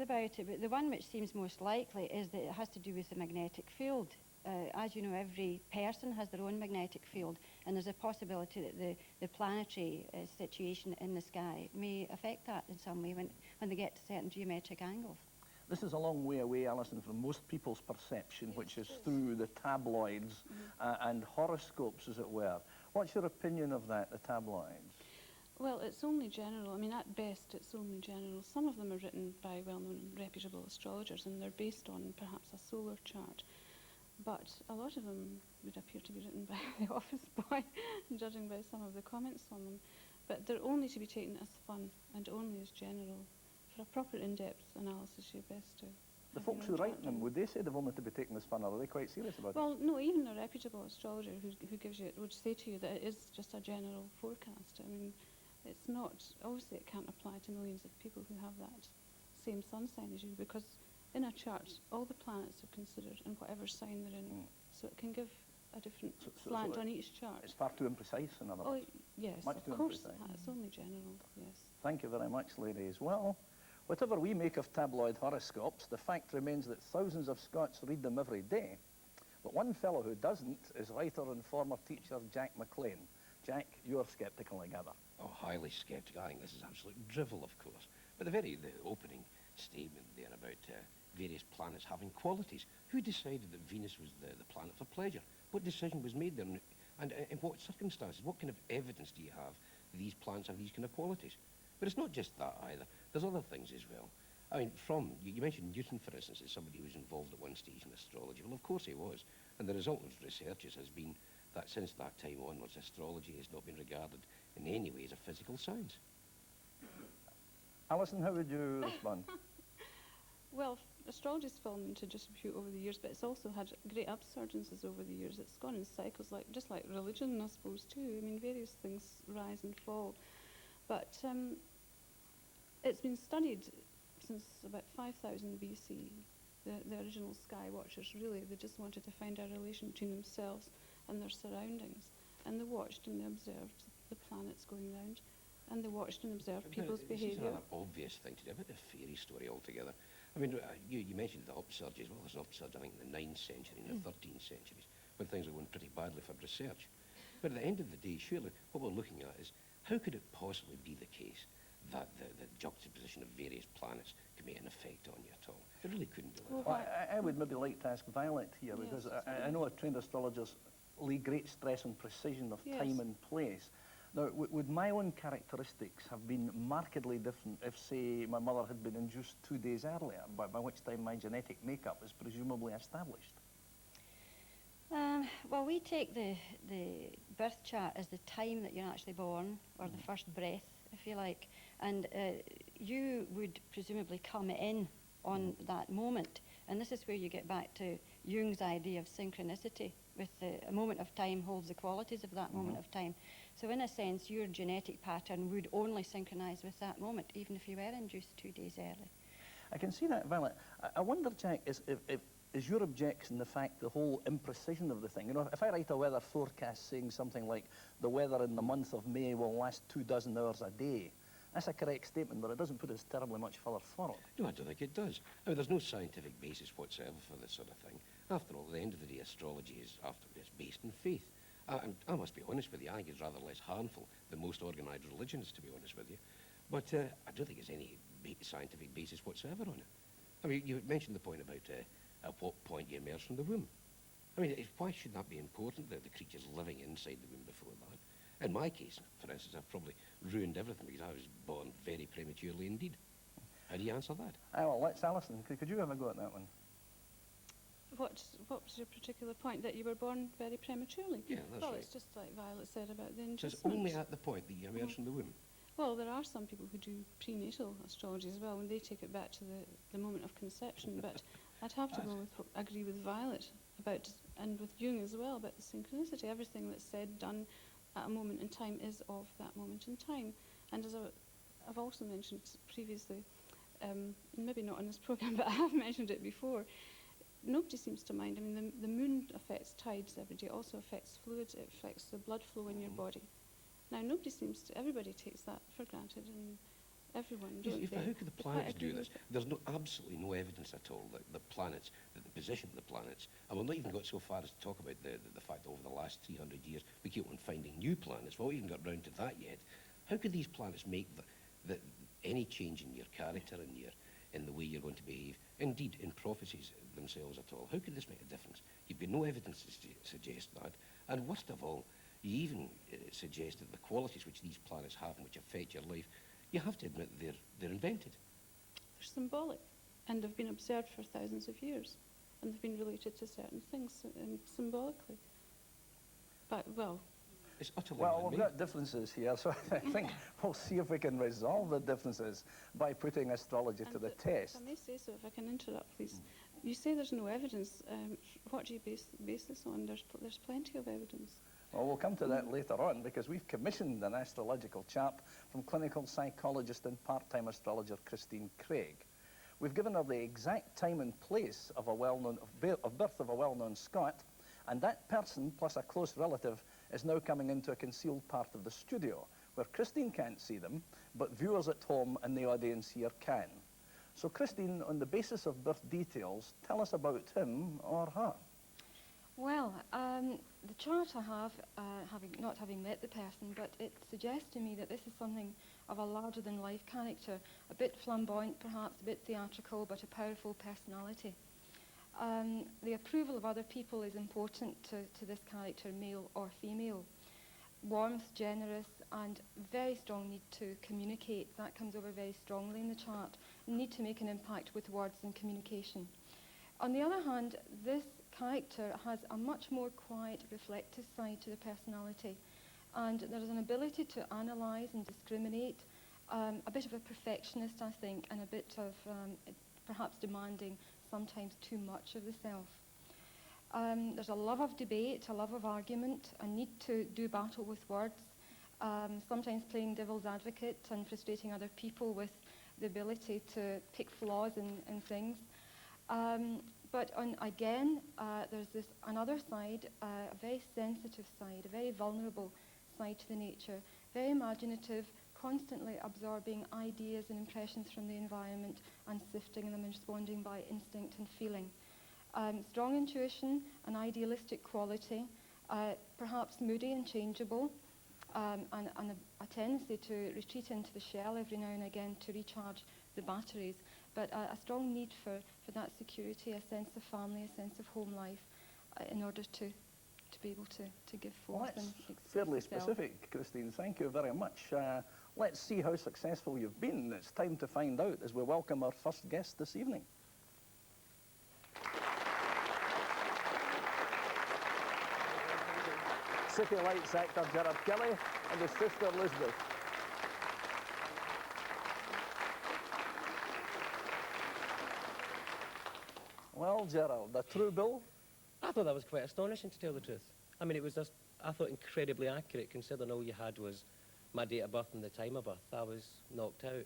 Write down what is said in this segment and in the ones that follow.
about it, but the one which seems most likely is that it has to do with the magnetic field. As you know, every person has their own magnetic field, and there's a possibility that the planetary situation in the sky may affect that in some way when they get to certain geometric angles. This is a long way away, Alison, from most people's perception, yes, which is through the tabloids and horoscopes, as it were. What's your opinion of that, the tabloids? Well, it's only general. I mean, at best, it's only general. Some of them are written by well-known, reputable astrologers, and they're based on perhaps a solar chart. But a lot of them would appear to be written by the office boy, judging by some of the comments on them. But they're only to be taken as fun and only as general. For a proper in-depth analysis, you're best to... The folks who write them, would they say they've only to be taken as fun, or are they quite serious about it? Well, no, even a reputable astrologer who gives you it would say to you that it is just a general forecast. I mean, it's not... Obviously, it can't apply to millions of people who have that same sun sign as you, because in a chart, all the planets are considered in whatever sign they're in. So it can give a different slant on each chart. It's far too imprecise, in other words. Yes, much of course it's only general, yes. Thank you very much, ladies. Well, whatever we make of tabloid horoscopes, the fact remains that thousands of Scots read them every day. But one fellow who doesn't is writer and former teacher Jack McLean. Jack, you're sceptical, I gather. Oh, highly sceptical. I think this is absolute drivel, of course. But the opening statement there about various planets having qualities. Who decided that Venus was the planet for pleasure? What decision was made there, and in what circumstances? What kind of evidence do you have that these planets have these kind of qualities? But it's not just that either. There's other things as well. I mean, you mentioned Newton, for instance, as somebody who was involved at one stage in astrology. Well, of course he was. And the result of researches has been that since that time onwards, astrology has not been regarded in any way as a physical science. Alison, how would you respond? Well, astrology's fallen into disrepute over the years, but it's also had great upsurgences over the years. It's gone in cycles, just like religion, I suppose, too. I mean, various things rise and fall. But it's been studied since about 5000 BC. The original sky watchers, really, they just wanted to find a relation between themselves and their surroundings. And they watched and they observed the planets going round, and they watched and observed people's behaviour. It's another obvious thing to do, a bit of a fairy story altogether. I mean, you mentioned the upsurge as well. There's an upsurge, I think, in the 9th century and the 13th centuries, when things were going pretty badly for research. But at the end of the day, surely, what we're looking at is, how could it possibly be the case that the juxtaposition of various planets could make an effect on you at all? It really couldn't be like that. I would maybe like to ask Violet here, because I know trained astrologers lay great stress on precision of time and place. Now, would my own characteristics have been markedly different if, say, my mother had been induced 2 days earlier, by which time my genetic makeup is presumably established? Well, we take the birth chart as the time that you're actually born, or the first breath, if you like, and you would presumably come in on that moment. And this is where you get back to Jung's idea of synchronicity, with a moment of time holds the qualities of that moment of time. So in a sense, your genetic pattern would only synchronise with that moment, even if you were induced 2 days early. I can see that, Violet. I wonder, Jack, is your objection the fact, the whole imprecision of the thing? You know, if I write a weather forecast saying something like, the weather in the month of May will last 24 hours a day, that's a correct statement, but it doesn't put us terribly much further forward. No, I don't think it does. I mean, there's no scientific basis whatsoever for this sort of thing. After all, at the end of the day, astrology is, it's based in faith. I must be honest with you, I think it's rather less harmful than most organised religions, to be honest with you. But I don't think there's any scientific basis whatsoever on it. I mean, you mentioned the point about at what point you emerge from the womb. I mean, why should that be important, that the creature's living inside the womb before that? In my case, for instance, I've probably ruined everything because I was born very prematurely indeed. How do you answer that? Well, let's, Alison, could you have a go at that one? What was your particular point, that you were born very prematurely? Yeah, that's well, right. it's just like Violet said about the So inducement. it's only at the point that you emerge from the womb? Well, there are some people who do prenatal astrology as well, and they take it back to the moment of conception, but I'd have to agree with Violet about, and with Jung as well, about the synchronicity. Everything that's said, done at a moment in time is of that moment in time. And as I've also mentioned previously, maybe not on this programme, but I have mentioned it before, nobody seems to mind. I mean, the moon affects tides every day. It also affects fluids. It affects the blood flow in your body. Now, everybody takes that for granted, and everyone, Yes, don't they? but how could the They quite planets agree do with this? it. There's absolutely no evidence at all that the planets, that the position of the planets, and we've not even got so far as to talk about the fact that over the last 300 years we keep on finding new planets. We've not even got round to that yet. How could these planets make any change in your character and in the way you're going to behave, indeed in prophecies themselves at all? How could this make a difference? You've got no evidence to suggest that. And worst of all, you even suggested the qualities which these planets have and which affect your life. You have to admit they're invented. They're symbolic, and they've been observed for thousands of years, and they've been related to certain things symbolically. But, well, It's utterly Well, we've man-made. got differences here, so I think we'll see if we can resolve the differences by putting astrology to the test. If I may say so, if I can interrupt, please. You say there's no evidence. What do you base this on? There's plenty of evidence. Well, we'll come to that later on, because we've commissioned an astrological chart from clinical psychologist and part-time astrologer Christine Craig. We've given her the exact time and place of birth of a well-known Scot, and that person, plus a close relative, is now coming into a concealed part of the studio, where Christine can't see them, but viewers at home and the audience here can. So, Christine, on the basis of birth details, tell us about him or her. Well, the chart I have, not having met the person, but it suggests to me that this is something of a larger-than-life character, a bit flamboyant perhaps, a bit theatrical, but a powerful personality. The approval of other people is important to this character, male or female. Warmth, generous, and very strong need to communicate. That comes over very strongly in the chart. Need to make an impact with words and communication. On the other hand, this character has a much more quiet, reflective side to the personality, and there is an ability to analyse and discriminate, a bit of a perfectionist, I think, and a bit of perhaps demanding sometimes too much of the self. There's a love of debate, a love of argument, a need to do battle with words, sometimes playing devil's advocate and frustrating other people with the ability to pick flaws in things. But again, there's this another side, a very sensitive side, a very vulnerable side to the nature, very imaginative, constantly absorbing ideas and impressions from the environment and sifting them and responding by instinct and feeling. Strong intuition, an idealistic quality, perhaps moody and changeable, and a tendency to retreat into the shell every now and again to recharge the batteries, but a strong need for that security, a sense of family, a sense of home life, in order to be able to give forth. Well, that's and express fairly itself. specific, Christine. Thank you very much. Let's see how successful you've been. It's time to find out as we welcome our first guest this evening. City Lights actor Gerard Kelly and his sister Elizabeth. Well, Gerald, a true bill? I thought that was quite astonishing, to tell the truth. I mean, it was just, I thought, incredibly accurate, considering all you had was my date of birth and the time of birth. I was knocked out.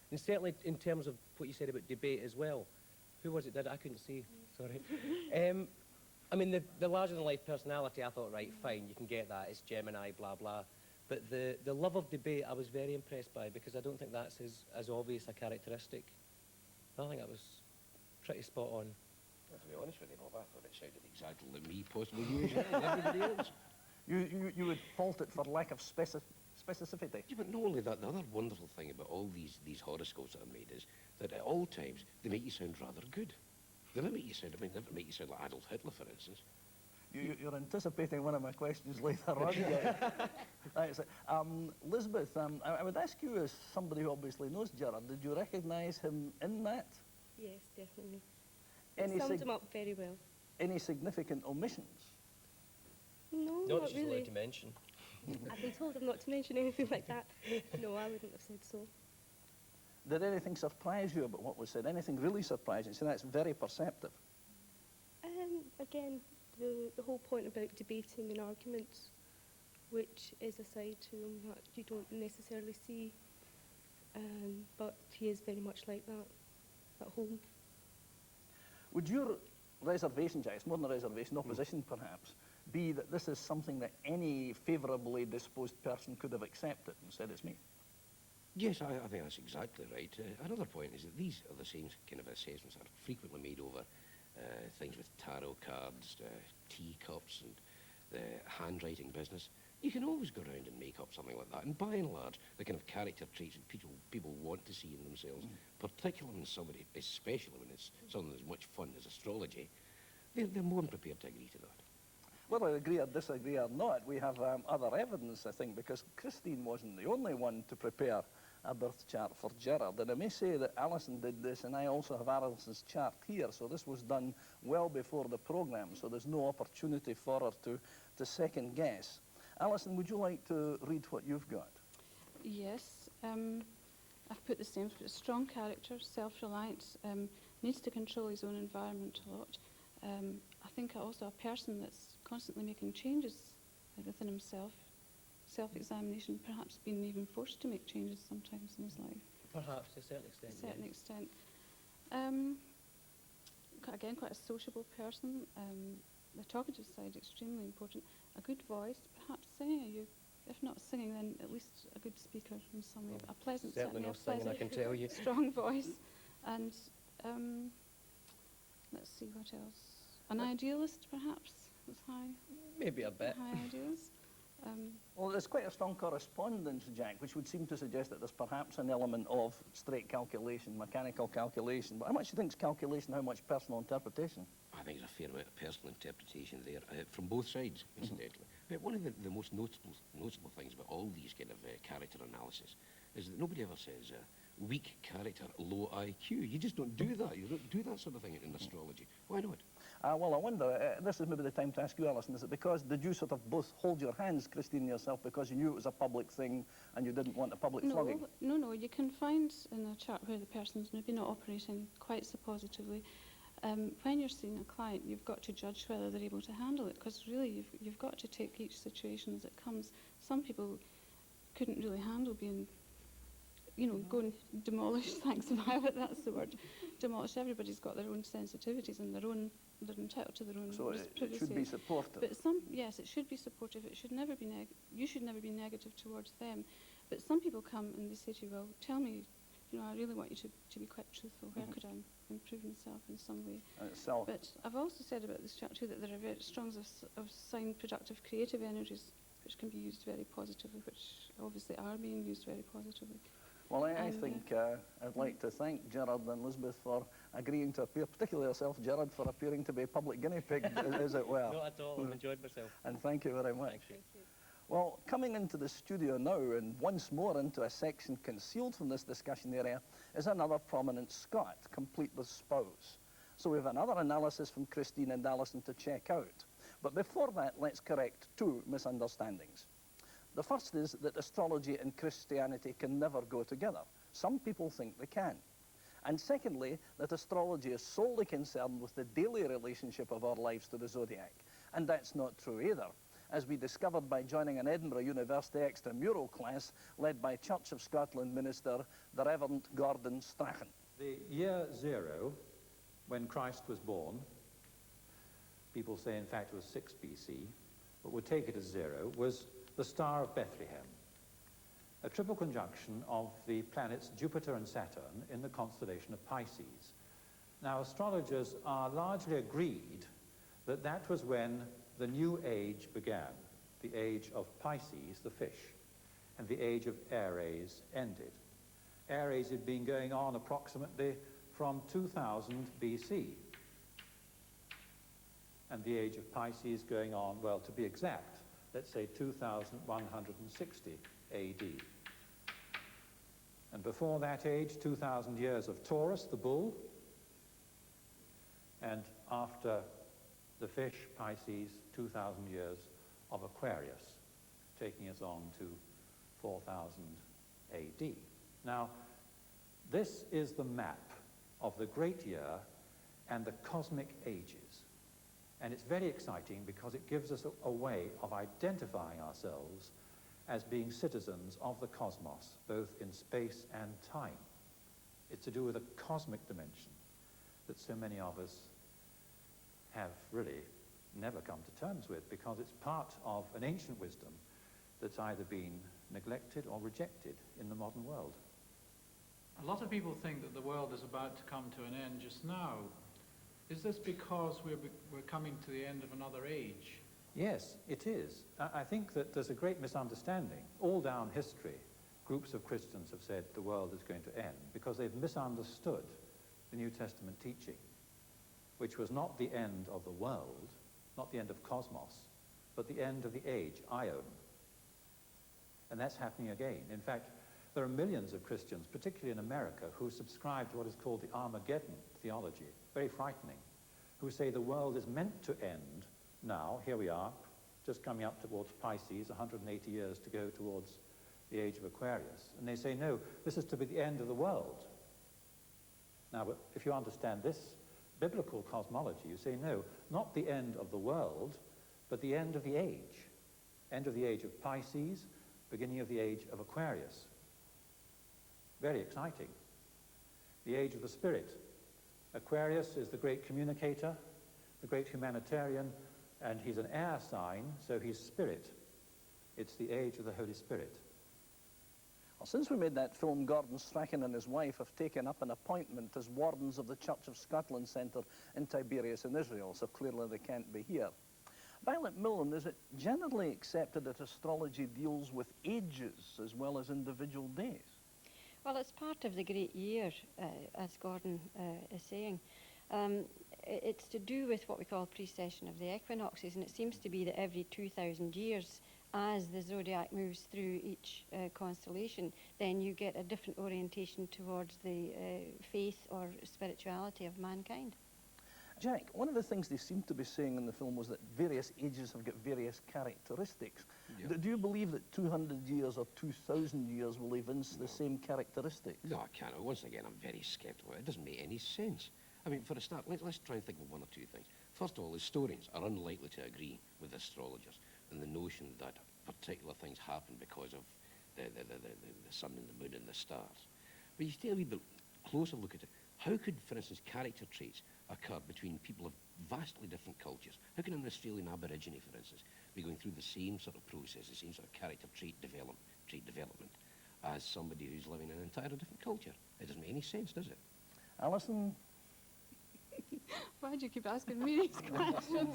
And certainly in terms of what you said about debate as well. Who was it that I couldn't see? Sorry. I mean, the larger-than-life personality, I thought, right, fine, you can get that. It's Gemini, blah, blah. But the love of debate, I was very impressed by, because I don't think that's as obvious a characteristic. I think that was pretty spot on. Well, to be honest with you, Bob, I thought it sounded exactly like me, possibly you as well, and everybody else. You would fault it for lack of specificity. Yeah, but not only that, the other wonderful thing about all these horoscopes that are made is that at all times they make you sound rather good. They never make you sound, they never make you sound like Adolf Hitler, for instance. You're anticipating one of my questions later on. Thanks. Elizabeth, I would ask you, as somebody who obviously knows Gerard, did you recognise him in that? Yes, definitely. Any It summed him up very well. Any significant omissions? No, Not not that she's really. allowed to mention. I've been told I'm not to mention anything like that. No, I wouldn't have said so. Did anything surprise you about what was said? Anything really surprising? So that's very perceptive. Again, the whole point about debating and arguments, which is a side to him that you don't necessarily see, but he is very much like that at home. Would your reservation, Jace, more than a reservation, opposition perhaps, be that this is something that any favourably disposed person could have accepted and said it's me? Yes, I think that's exactly right. Another point is that these are the same kind of assessments that are frequently made over things with tarot cards, teacups, and the handwriting business. You can always go around and make up something like that. And by and large, the kind of character traits that people want to see in themselves, particularly when somebody, especially when it's something as much fun as astrology, they're more than prepared to agree to that. Whether I agree or disagree or not, we have other evidence, I think, because Christine wasn't the only one to prepare a birth chart for Gerard. And I may say that Alison did this, and I also have Alison's chart here, so this was done well before the programme, so there's no opportunity for her to second guess. Alison, would you like to read what you've got? Yes. I've put the same. Strong character, self-reliant, needs to control his own environment a lot. I think also a person that's constantly making changes within himself, self-examination, perhaps being even forced to make changes sometimes in his life. Perhaps to a certain extent. To a certain yes. extent. Again, quite a sociable person. The talkative side, extremely important. A good voice, perhaps singing. If not singing, then at least a good speaker in some way. A pleasant, Certainly no singing, I can tell you. strong voice. And let's see what else. An idealist, perhaps, with Maybe a bit. high ideals. Well, there's quite a strong correspondence, Jack, which would seem to suggest that there's perhaps an element of straight calculation, mechanical calculation. But how much do you think is calculation, how much personal interpretation? I think there's a fair amount of personal interpretation there, from both sides, incidentally. But one of the most notable things about all these kind of character analysis is that nobody ever says weak character, low IQ. You just don't do that. You don't do that sort of thing in astrology. Why not? Well, I wonder, this is maybe the time to ask you, Alison, is it because, did you sort of both hold your hands, Christine, yourself, because you knew it was a public thing and you didn't want a public flogging? No. You can find in a chart where the person's maybe not operating quite so positively. When you're seeing a client, you've got to judge whether they're able to handle it, because really you've got to take each situation as it comes. Some people couldn't really handle being, going demolished, thanks, Violet, that's the word, demolished. Everybody's got their own sensitivities and they're entitled to their own So privacy. it should be supportive. But yes, it should be supportive. It should never be you should never be negative towards them. But some people come and they say to you, well, tell me, I really want you to be quite truthful. Where could I improve myself in some way? But I've also said about this chart too that there are very strong of sign productive creative energies which can be used very positively, which obviously are being used very positively. Well, I think I'd like to thank Gerard and Elizabeth for agreeing to appear, particularly yourself, Gerard, for appearing to be a public guinea pig, as it were. Not at all. I've enjoyed myself. And thank you very much. Thank you. Well, coming into the studio now, and once more into a section concealed from this discussion area, is another prominent Scot, complete with spouse. So we have another analysis from Christine and Alison to check out. But before that, let's correct two misunderstandings. The first is that astrology and Christianity can never go together. Some people think they can. And secondly, that astrology is solely concerned with the daily relationship of our lives to the zodiac. And that's not true either, as we discovered by joining an Edinburgh University extramural class led by Church of Scotland minister, the Reverend Gordon Strachan. The year 0, when Christ was born, people say in fact it was 6 BC, but we'll take it as 0, was the Star of Bethlehem, a triple conjunction of the planets Jupiter and Saturn in the constellation of Pisces. Now, astrologers are largely agreed that that was when the new age began, the age of Pisces, the fish, and the age of Aries ended. Aries had been going on approximately from 2000 BC, and the age of Pisces going on, well, to be exact, let's say 2160 AD. And before that age, 2,000 years of Taurus, the bull, and after the fish, Pisces, 2,000 years of Aquarius, taking us on to 4000 AD. Now, this is the map of the great year and the cosmic ages. And it's very exciting because it gives us a way of identifying ourselves as being citizens of the cosmos, both in space and time. It's to do with a cosmic dimension that so many of us have really never come to terms with, because it's part of an ancient wisdom that's either been neglected or rejected in the modern world. A lot of people think that the world is about to come to an end just now. Is this because we're coming to the end of another age? Yes, it is. I think that there's a great misunderstanding. All down history, groups of Christians have said the world is going to end because they've misunderstood the New Testament teaching, which was not the end of the world, not the end of cosmos, but the end of the age, Ion. And that's happening again. In fact, there are millions of Christians, particularly in America, who subscribe to what is called the Armageddon theology, very frightening, who say the world is meant to end now. Here we are, just coming up towards Pisces, 180 years to go towards the age of Aquarius. And they say, no, this is to be the end of the world. Now, if you understand this biblical cosmology, you say, no, not the end of the world, but the end of the age. End of the age of Pisces, beginning of the age of Aquarius. Very exciting. The age of the Spirit. Aquarius is the great communicator, the great humanitarian, and he's an air sign, so he's spirit. It's the age of the Holy Spirit. Well, since we made that film, Gordon Strachan and his wife have taken up an appointment as wardens of the Church of Scotland Centre in Tiberias in Israel, so clearly they can't be here. Violet Millen, is it generally accepted that astrology deals with ages as well as individual days? Well, it's part of the great year, as Gordon is saying. It's to do with what we call precession of the equinoxes, and it seems to be that every 2,000 years, as the zodiac moves through each constellation, then you get a different orientation towards the faith or spirituality of mankind. Jack, one of the things they seem to be saying in the film was that various ages have got various characteristics. Yeah. Do you believe that 200 years or 2,000 years will evince the same characteristics? No, I can't. Once again, I'm very sceptical. It doesn't make any sense. I mean, for a start, let's try and think of one or two things. First of all, historians are unlikely to agree with astrologers and the notion that particular things happen because of the sun and the moon and the stars. But you take a wee bit closer look at it. How could, for instance, character traits occur between people of vastly different cultures? How can an Australian Aborigine, for instance, be going through the same sort of process, the same sort of character trait development as somebody who's living in an entirely different culture? It doesn't make any sense, does it? Alison? Why do you keep asking me these questions?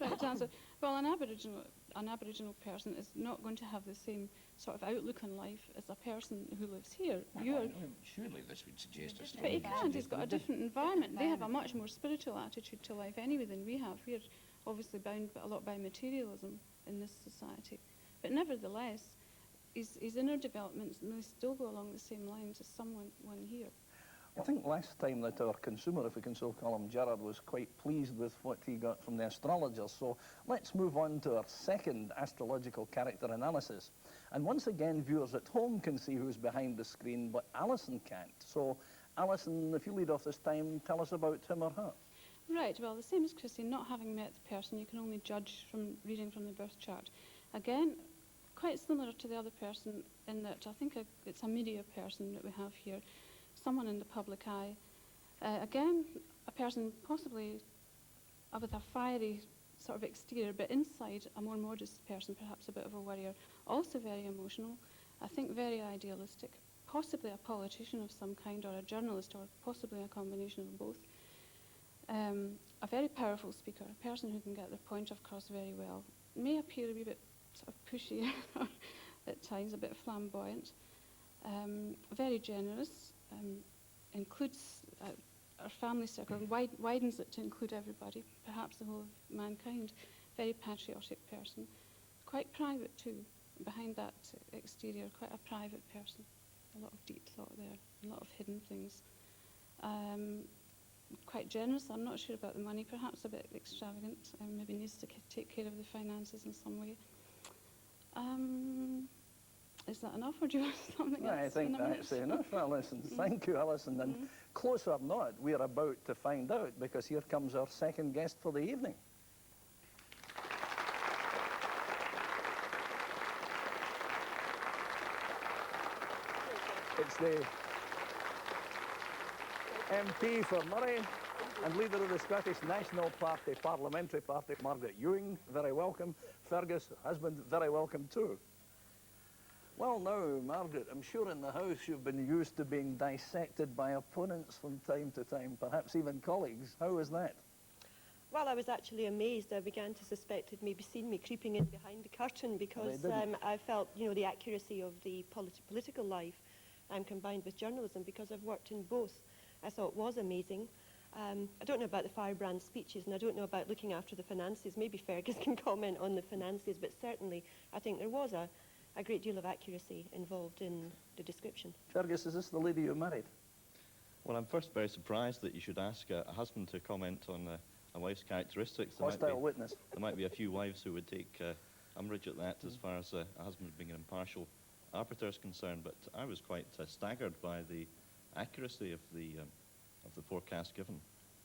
Right answer. Well, an Aboriginal person is not going to have the same sort of outlook on life as a person who lives here. Surely this would suggest But he astrology. can't. He's got a different environment. They have a much more spiritual attitude to life anyway than we have. We're obviously bound a lot by materialism in this society. But nevertheless, his inner developments may still go along the same lines as someone here. I think last time that our consumer, if we can so call him, Gerard, was quite pleased with what he got from the astrologers. So let's move on to our second astrological character analysis. And once again, viewers at home can see who's behind the screen, but Alison can't. So, Alison, if you lead off this time, tell us about him or her. Right, well, the same as Christine, not having met the person, you can only judge from reading from the birth chart. Again, quite similar to the other person in that I think it's a media person that we have here. Someone in the public eye. Again, a person possibly with a fiery sort of exterior, but inside a more modest person, perhaps a bit of a worrier. Also very emotional, I think very idealistic, possibly a politician of some kind or a journalist or possibly a combination of both. A very powerful speaker, a person who can get their point across very well. May appear a wee bit sort of pushy at times, a bit flamboyant. Very generous. Includes our family circle, widens it to include everybody, perhaps the whole of mankind. Very patriotic person. Quite private too, behind that exterior, quite a private person. A lot of deep thought there, a lot of hidden things. Quite generous, I'm not sure about the money, perhaps a bit extravagant, maybe needs to take care of the finances in some way. Is that enough, or do you want something else? I think that's enough, Alison. Thank you, Alison. And close or not, we're about to find out, because here comes our second guest for the evening. It's the MP for Murray and leader of the Scottish National Party Parliamentary Party, Margaret Ewing. Very welcome. Fergus, her husband, very welcome too. Well, now, Margaret, I'm sure in the house you've been used to being dissected by opponents from time to time, perhaps even colleagues. How was that? Well, I was actually amazed. I began to suspect they'd maybe seen me creeping in behind the curtain because I felt, you know, the accuracy of the political life combined with journalism, because I've worked in both. I thought was amazing. I don't know about the firebrand speeches, and I don't know about looking after the finances. Maybe Fergus can comment on the finances, but certainly I think there was a great deal of accuracy involved in the description. Fergus, is this the lady you married? Well, I'm first very surprised that you should ask a husband to comment on a wife's characteristics. Hostile witness. There might be a few wives who would take umbrage at that as far as a husband being an impartial arbiter is concerned, but I was quite staggered by the accuracy of the forecast given.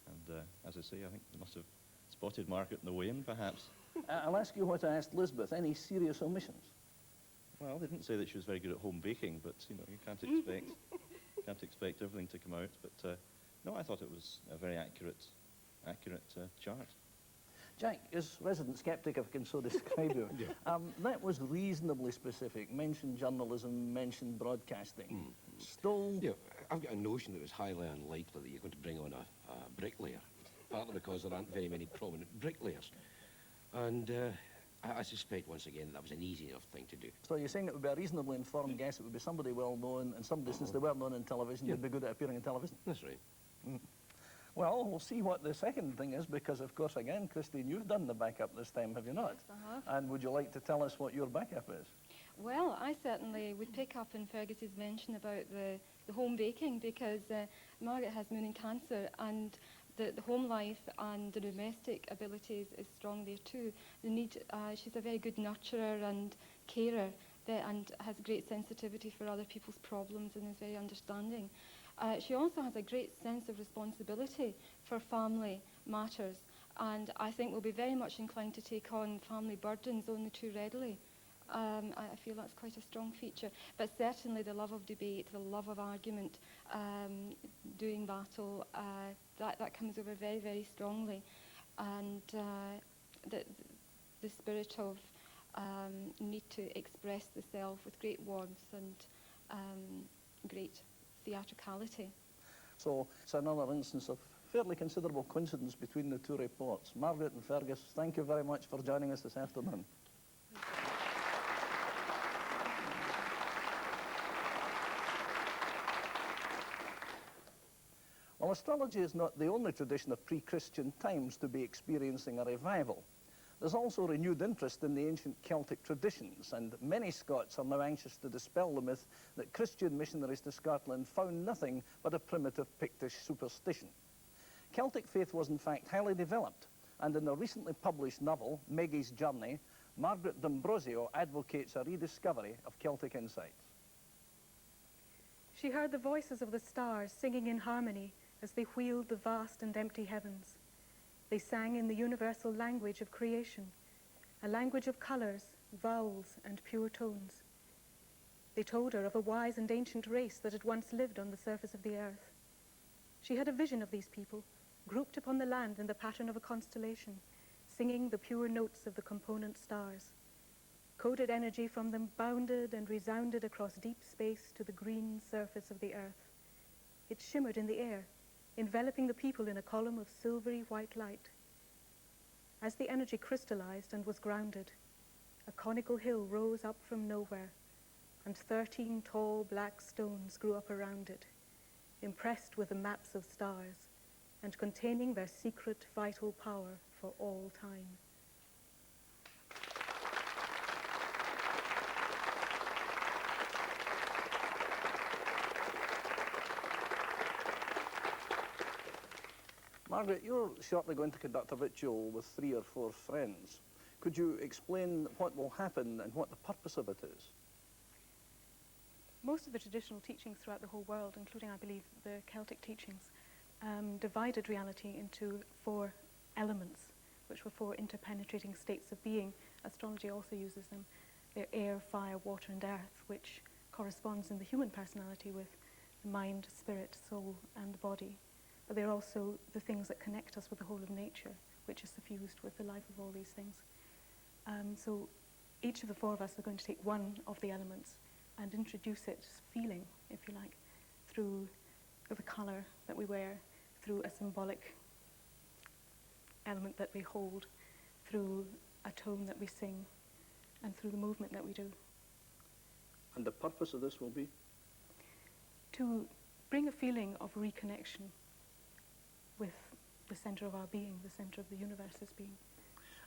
And as I say, I think they must have spotted Margaret in the weigh-in, perhaps. I'll ask you what I asked Lisbeth. Any serious omissions? Well, they didn't say that she was very good at home baking, but you know, you can't expect everything to come out. But no, I thought it was a very accurate chart. Jack, as resident sceptic, if I can so describe you, that was reasonably specific. Mentioned journalism, mentioned broadcasting. Still... Yeah, I've got a notion that it was highly unlikely that you're going to bring on a bricklayer, partly because there aren't very many prominent bricklayers. And I suspect, once again, that was an easy enough thing to do. So you're saying it would be a reasonably informed guess, it would be somebody well-known, and somebody, since they weren't known in television, they'd be good at appearing in television? That's right. Well, we'll see what the second thing is, because, of course, again, Christine, you've done the backup this time, have you not? Yes, I have. And would you like to tell us what your backup is? Well, I certainly would pick up on Fergus's mention about the home baking, because Margaret has mooning cancer, and the home life and the domestic abilities is strong there too. She's a very good nurturer and carer, and has great sensitivity for other people's problems and is very understanding. She also has a great sense of responsibility for family matters, and I think will be very much inclined to take on family burdens only too readily. I feel that's quite a strong feature, but certainly the love of debate, the love of argument, doing battle, that comes over very, very strongly, and the spirit of need to express the self with great warmth and great theatricality. So it's another instance of fairly considerable coincidence between the two reports. Margaret and Fergus, thank you very much for joining us this afternoon. Well, astrology is not the only tradition of pre-Christian times to be experiencing a revival. There's also renewed interest in the ancient Celtic traditions, and many Scots are now anxious to dispel the myth that Christian missionaries to Scotland found nothing but a primitive Pictish superstition. Celtic faith was in fact highly developed, and in a recently published novel, Maggie's Journey, Margaret D'Ambrosio advocates a rediscovery of Celtic insights. She heard the voices of the stars singing in harmony as they wheeled the vast and empty heavens. They sang in the universal language of creation, a language of colours, vowels, and pure tones. They told her of a wise and ancient race that had once lived on the surface of the earth. She had a vision of these people, grouped upon the land in the pattern of a constellation, singing the pure notes of the component stars. Coded energy from them bounded and resounded across deep space to the green surface of the earth. It shimmered in the air, enveloping the people in a column of silvery white light. As the energy crystallized and was grounded, a conical hill rose up from nowhere, and 13 tall black stones grew up around it, impressed with the maps of stars, and containing their secret vital power for all time. Margaret, you're shortly going to conduct a ritual with 3 or 4 friends. Could you explain what will happen and what the purpose of it is? Most of the traditional teachings throughout the whole world, including, I believe, the Celtic teachings, divided reality into 4 elements, which were 4 interpenetrating states of being. Astrology also uses them. They're air, fire, water, and earth, which corresponds in the human personality with the mind, spirit, soul, and the body. But they're also the things that connect us with the whole of nature, which is suffused with the life of all these things. So each of the 4 of us are going to take one of the elements, and introduce it feeling, if you like, through the colour that we wear, through a symbolic element that we hold, through a tone that we sing, and through the movement that we do. And the purpose of this will be? To bring a feeling of reconnection with the centre of our being, the centre of the universe as being.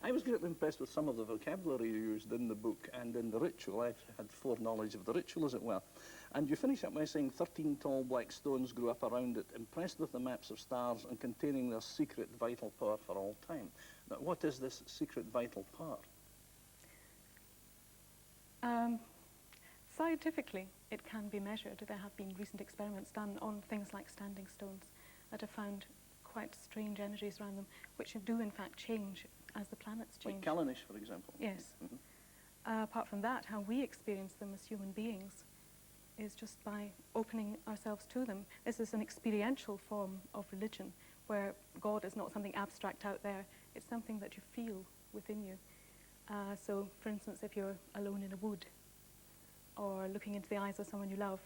I was greatly impressed with some of the vocabulary you used in the book and in the ritual. I've had foreknowledge of the ritual, as it were. And you finish up by saying 13 tall black stones grew up around it, impressed with the maps of stars and containing their secret vital power for all time. Now, what is this secret vital power? Scientifically, it can be measured. There have been recent experiments done on things like standing stones that have found quite strange energies around them, which do in fact change as the planets change. Like Callanish, for example. Yes. Apart from that, how we experience them as human beings is just by opening ourselves to them. This is an experiential form of religion, where God is not something abstract out there, it's something that you feel within you. So, for instance, if you're alone in a wood, or looking into the eyes of someone you love,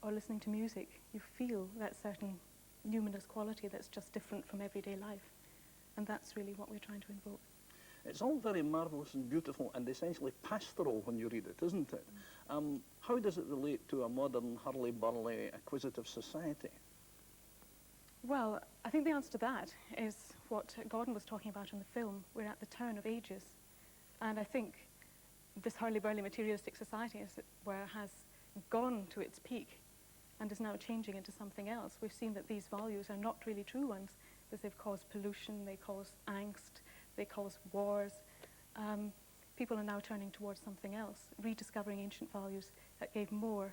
or listening to music, you feel that certain numinous quality that's just different from everyday life. And that's really what we're trying to invoke. It's all very marvellous and beautiful and essentially pastoral when you read it, isn't it? How does it relate to a modern, hurly-burly, acquisitive society? Well, I think the answer to that is what Gordon was talking about in the film. We're at the turn of ages. And I think this hurly-burly materialistic society has gone to its peak and is now changing into something else. We've seen that these values are not really true ones, because they've caused pollution, they cause angst, they cause wars. People are now turning towards something else, rediscovering ancient values that gave more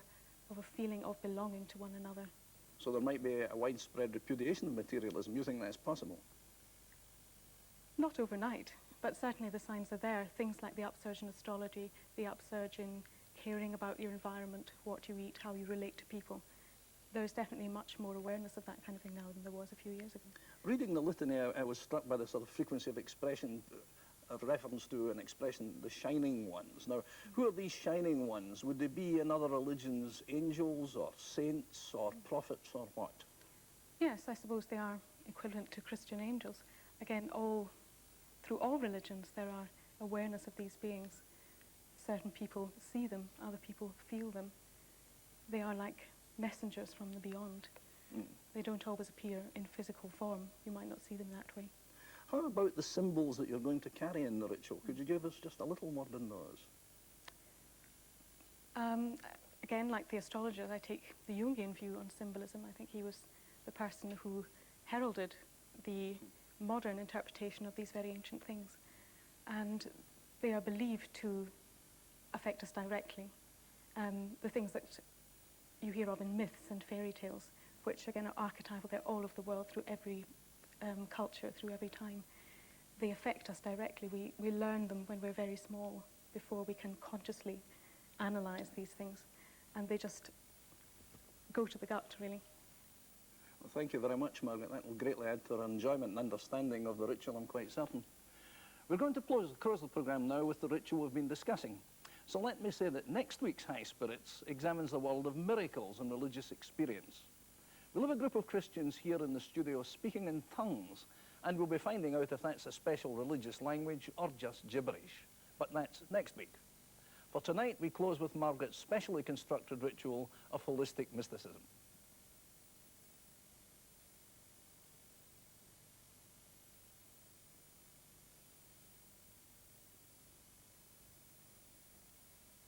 of a feeling of belonging to one another. So there might be a widespread repudiation of materialism. You think that's possible? Not overnight, but certainly the signs are there. Things like the upsurge in astrology, the upsurge in caring about your environment, what you eat, how you relate to people. There's definitely much more awareness of that kind of thing now than there was a few years ago. Reading the litany, I was struck by the sort of frequency of expression, of reference to an expression, the shining ones. Now, who are these shining ones? Would they be in other religions angels or saints or prophets or what? Yes, I suppose they are equivalent to Christian angels. Again, through all religions there are awareness of these beings. Certain people see them, other people feel them. They are like messengers from the beyond. They don't always appear in physical form. You might not see them that way. How about the symbols that you're going to carry in the ritual? Could you give us just a little word on those? Again, like the astrologers, I take the Jungian view on symbolism. I think he was the person who heralded the modern interpretation of these very ancient things. And they are believed to affect us directly. The things that you hear of in myths and fairy tales, which again are archetypal, they're all over the world, through every culture, through every time. They affect us directly. We learn them when we're very small, before we can consciously analyse these things. And they just go to the gut, really. Well, thank you very much, Margaret. That will greatly add to our enjoyment and understanding of the ritual, I'm quite certain. We're going to close the programme now with the ritual we've been discussing. So let me say that next week's High Spirits examines the world of miracles and religious experience. We'll have a group of Christians here in the studio speaking in tongues, and we'll be finding out if that's a special religious language or just gibberish. But that's next week. For tonight, we close with Margaret's specially constructed ritual of holistic mysticism.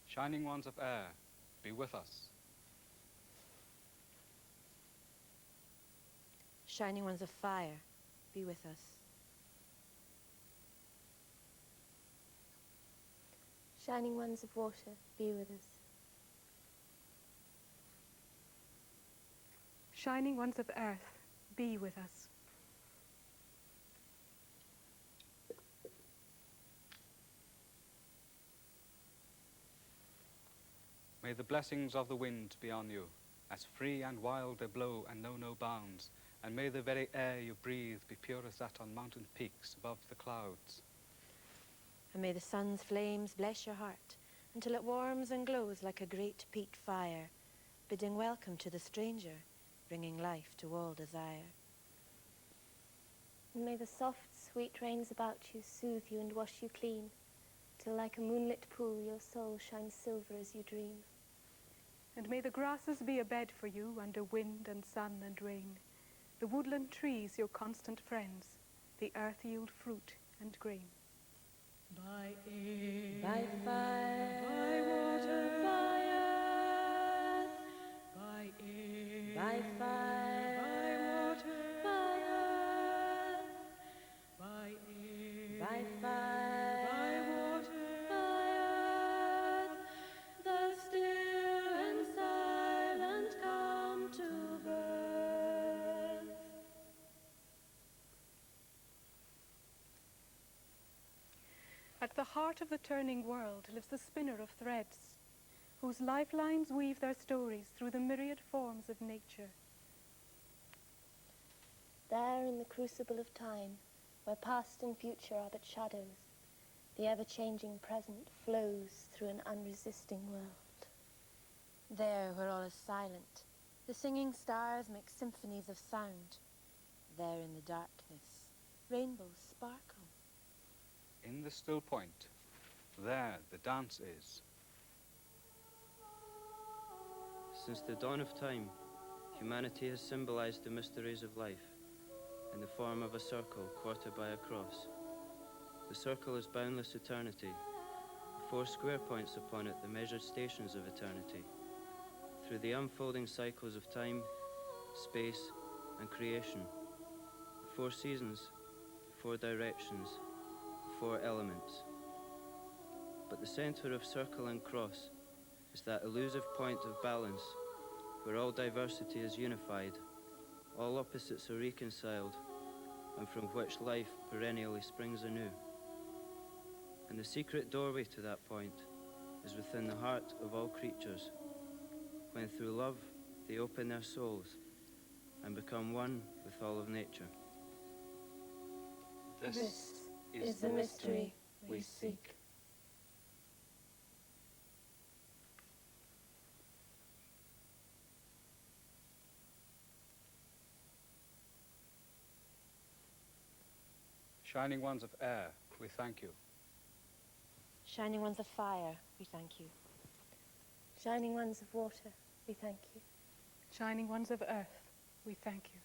Shining ones of air, be with us. Shining ones of fire, be with us. Shining ones of water, be with us. Shining ones of earth, be with us. May the blessings of the wind be on you, as free and wild they blow and know no bounds, and may the very air you breathe be pure as that on mountain peaks above the clouds. And may the sun's flames bless your heart, until it warms and glows like a great peat fire, bidding welcome to the stranger, bringing life to all desire. And may the soft, sweet rains about you soothe you and wash you clean, till like a moonlit pool your soul shines silver as you dream. And may the grasses be a bed for you under wind and sun and rain, the woodland trees your constant friends, the earth yield fruit and grain. By air, By fire, by water, by earth, by air, by fire, by water, by earth, by air, by fire, by water, by earth, the still and silent come to birth. At the heart of the turning world lives the spinner of threads, whose lifelines weave their stories through the myriad forms of nature. There in the crucible of time, where past and future are but shadows, the ever-changing present flows through an unresisting world. There where all is silent, the singing stars make symphonies of sound. There in the darkness, rainbows sparkle. In the still point, there the dance is. Since the dawn of time, humanity has symbolized the mysteries of life in the form of a circle quartered by a cross. The circle is boundless eternity. The 4 square points upon it, the measured stations of eternity. Through the unfolding cycles of time, space, and creation, the 4 seasons, the 4 directions, the 4 elements. But the center of circle and cross is that elusive point of balance where all diversity is unified, all opposites are reconciled, and from which life perennially springs anew. And the secret doorway to that point is within the heart of all creatures, when through love they open their souls and become one with all of nature. This is the mystery we seek. Shining ones of air, we thank you. Shining ones of fire, we thank you. Shining ones of water, we thank you. Shining ones of earth, we thank you.